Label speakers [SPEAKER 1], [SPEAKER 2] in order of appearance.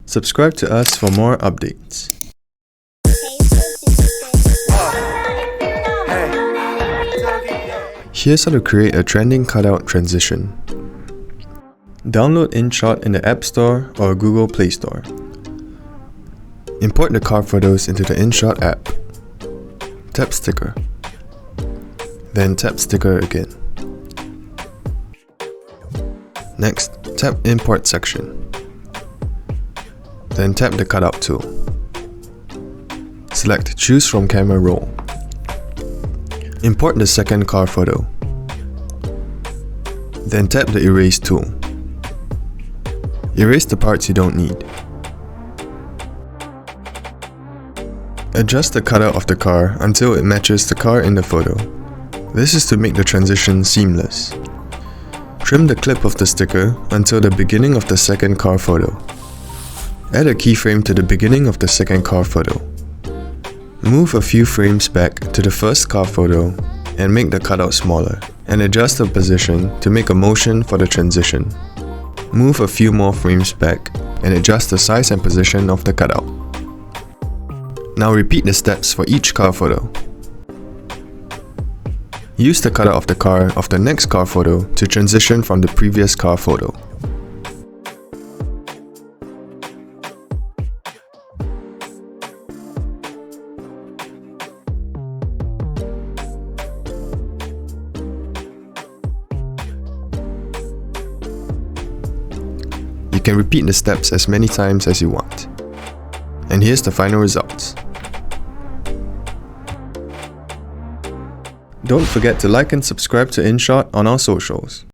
[SPEAKER 1] Subscribe to us for more updates. Here's how to create a trending cutout transition. Download InShot in the App Store or Google Play Store. Import the car photos into the InShot app. Tap Sticker. Then tap Sticker again. Next, tap Import section. Then tap the Cutout tool. Select Choose from Camera Roll. Import the second car photo. Then tap the Erase tool. Erase the parts you don't need. Adjust the cutout of the car until it matches the car in the photo. This is to make the transition seamless. Trim the clip of the sticker until the beginning of the second car photo. Add a keyframe to the beginning of the second car photo. Move a few frames back to the first car photo and make the cutout smaller, and adjust the position to make a motion for the transition. Move a few more frames back and adjust the size and position of the cutout. Now repeat the steps for each car photo. Use the cutout of the car of the next car photo to transition from the previous car photo. You can repeat the steps as many times as you want. And here's the final results. Don't forget to like and subscribe to InShot on our socials.